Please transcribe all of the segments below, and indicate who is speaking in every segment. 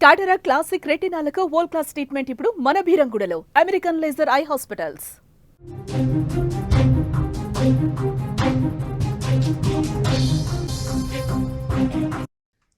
Speaker 1: టాటరా classic రెటినాలకు world class treatment ఇప్పుడు మన భీరంగూడలో American laser eye hospitals.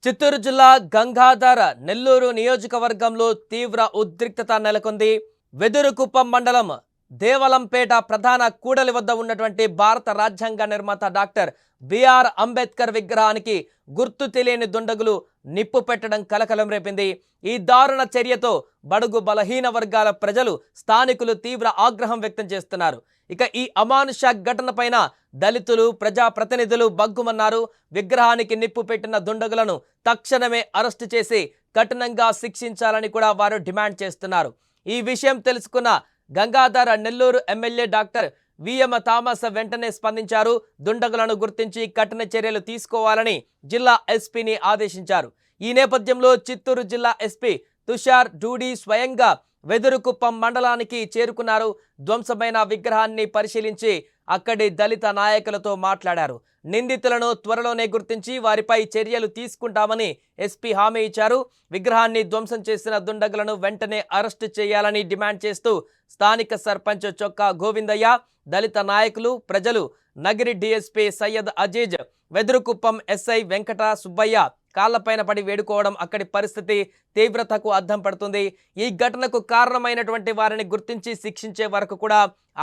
Speaker 2: Chittoor జిల్లా గంగాధర నెల్లూరు నియోజకవర్గంలో తీవ్ర ఉద్రిక్తత నెలకొంది. వెదురుకుప్పం మండలం దేవలంపేట ప్రధాన కూడలి వద్ద ఉన్నటువంటి భారత రాజ్యాంగ నిర్మాత డాక్టర్ బిఆర్ అంబేద్కర్ విగ్రహానికి గుర్తు తెలియని దుండగులు నిప్పు పెట్టడం కలకలం రేపింది. ఈ దారుణ చర్యతో బడుగు బలహీన వర్గాల ప్రజలు స్థానికులు తీవ్ర ఆగ్రహం వ్యక్తం చేస్తున్నారు. ఇక ఈ అమానుష ఘటన పైన దళితులు ప్రజాప్రతినిధులు బగ్గుమన్నారు. విగ్రహానికి నిప్పు పెట్టిన దుండగులను తక్షణమే అరెస్టు చేసి కఠినంగా శిక్షించాలని కూడా వారు డిమాండ్ చేస్తున్నారు. ఈ విషయం తెలుసుకున్న Gangadhara Nellore MLA doctor VM Thomas వెంటనే స్పందించారు. దుండగులను గుర్తించి కఠిన చర్యలు తీసుకోవాలని జిల్లా ఎస్పీని ఆదేశించారు. ఈ నేపథ్యంలో చిత్తూరు జిల్లా ఎస్పీ తుషార్ డూడి స్వయంగా వెదురుకుప్పం మండలానికి చేరుకున్నారు. ధ్వంసమైన విగ్రహాన్ని పరిశీలించి అక్కడి దళిత నాయకులతో మాట్లాడారు. నిందితులను త్వరలోనే గుర్తించి వారిపై చర్యలు తీసుకుంటామని ఎస్పీ హామీ ఇచ్చారు. విగ్రహాన్ని ధ్వంసం చేసిన దుండగులను వెంటనే అరెస్టు చేయాలని డిమాండ్ చేస్తూ స్థానిక సర్పంచ్ చొక్కా గోవిందయ్య, దళిత నాయకులు, ప్రజలు నగిరి డీఎస్పీ సయ్యద్ అజీజ్, వెదురుకుప్పం ఎస్ఐ వెంకట సుబ్బయ్య కాళ్లపైన పడి వేడుకోవడం అక్కడి పరిస్థితి తీవ్రతకు అద్దం పడుతుంది. ఈ ఘటనకు కారణమైనటువంటి వారిని గుర్తించి శిక్షించే వరకు కూడా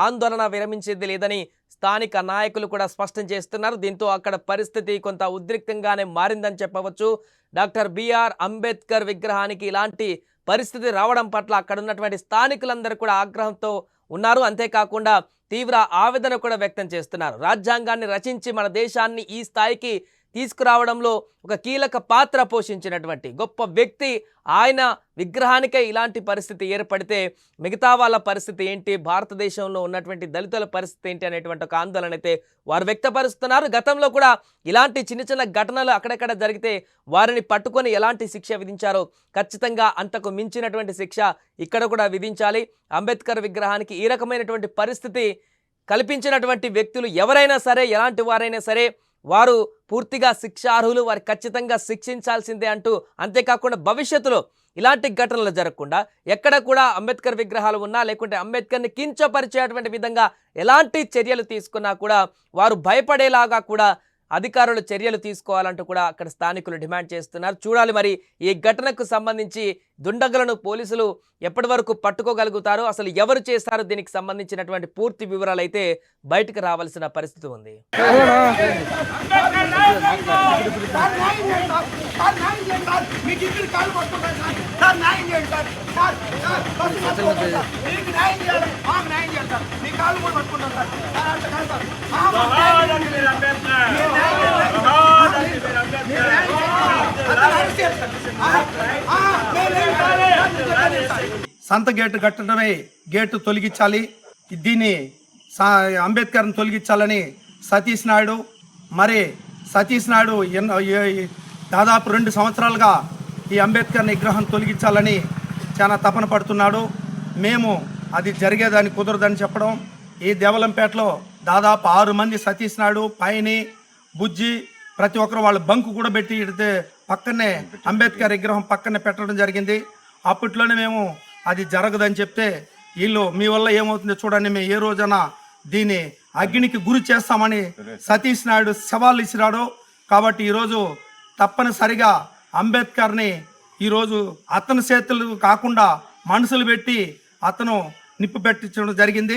Speaker 2: ఆందోళన విరమించేది లేదని స్థానిక నాయకులు కూడా స్పష్టం చేస్తున్నారు. దీంతో అక్కడ పరిస్థితి కొంత ఉద్రిక్తంగానే మారిందని చెప్పవచ్చు. డాక్టర్ బిఆర్ అంబేద్కర్ విగ్రహానికి ఇలాంటి పరిస్థితి రావడం పట్ల అక్కడ ఉన్నటువంటి స్థానికులందరూ కూడా ఆగ్రహంతో ఉన్నారు. అంతేకాకుండా తీవ్ర ఆవేదన కూడా వ్యక్తం చేస్తున్నారు. రాజ్యాంగాన్ని రచించి మన దేశాన్ని ఈ స్థాయికి తీసుకురావడంలో ఒక కీలక పాత్ర పోషించినటువంటి గొప్ప వ్యక్తి ఆయన విగ్రహానికే ఇలాంటి పరిస్థితి ఏర్పడితే మిగతా వాళ్ళ పరిస్థితి ఏంటి, భారతదేశంలో ఉన్నటువంటి దళితుల పరిస్థితి ఏంటి అనేటువంటి ఒక ఆందోళన అయితే వారు వ్యక్తపరుస్తున్నారు. గతంలో కూడా ఇలాంటి చిన్న చిన్న ఘటనలు అక్కడక్కడ జరిగితే వారిని పట్టుకొని ఎలాంటి శిక్ష విధించారో ఖచ్చితంగా అంతకు మించినటువంటి శిక్ష ఇక్కడ కూడా విధించాలి. అంబేద్కర్ విగ్రహానికి ఈ రకమైనటువంటి పరిస్థితి కల్పించినటువంటి వ్యక్తులు ఎవరైనా సరే, ఎలాంటి వారైనా సరే వారు పూర్తిగా శిక్షార్హులు, వారు ఖచ్చితంగా శిక్షించాల్సిందే అంటూ, అంతేకాకుండా భవిష్యత్తులో ఇలాంటి ఘటనలు జరగకుండా ఎక్కడ కూడా అంబేద్కర్ విగ్రహాలు ఉన్నా లేకుంటే అంబేద్కర్ని కించపరిచేటువంటి విధంగా ఎలాంటి చర్యలు తీసుకున్నా కూడా వారు భయపడేలాగా కూడా అధికారులు చర్యలు తీసుకోవాలంటూ కూడా అక్కడ స్థానికులు డిమాండ్ చేస్తున్నారు. చూడాలి మరి ఈ ఘటనకు సంబంధించి దుండగులను పోలీసులు ఎప్పటి వరకు పట్టుకోగలుగుతారో, అసలు ఎవరు చేస్తారో దీనికి సంబంధించినటువంటి పూర్తి వివరాలు అయితే బయటకు రావాల్సిన పరిస్థితి ఉంది.
Speaker 3: సంత గేటు కట్టడమే గేటు తొలగించాలి, దీన్ని అంబేద్కర్ని తొలగించాలని సతీష్ నాయుడు దాదాపు 2 సంవత్సరాలుగా ఈ అంబేద్కర్ని విగ్రహం తొలగించాలని చాలా తపన పడుతున్నాడు. మేము అది జరిగేదాన్ని కుదరదని చెప్పడం, ఈ దేవలంపేటలో దాదాపు 6 మంది సతీష్ నాయుడు, పైని, బుజ్జి ప్రతి ఒక్కరు వాళ్ళు బంకు కూడా పెట్టి పక్కనే అంబేద్కర్ విగ్రహం పక్కనే పెట్టడం జరిగింది. అప్పట్లోనే మేము అది జరగదని చెప్తే వీళ్ళు మీ వల్ల ఏమవుతుందో చూడండి, మేము ఏ రోజైనా దీన్ని అగ్నికి గురి చేస్తామని సతీష్ నాయుడు సవాల్ ఇచ్చినాడు. కాబట్టి ఈరోజు తప్పనిసరిగా అంబేద్కర్ని ఈరోజు అతని చేతులు కాకుండా మనుషులు పెట్టి అతను నిప్పు పెట్టించడం జరిగింది.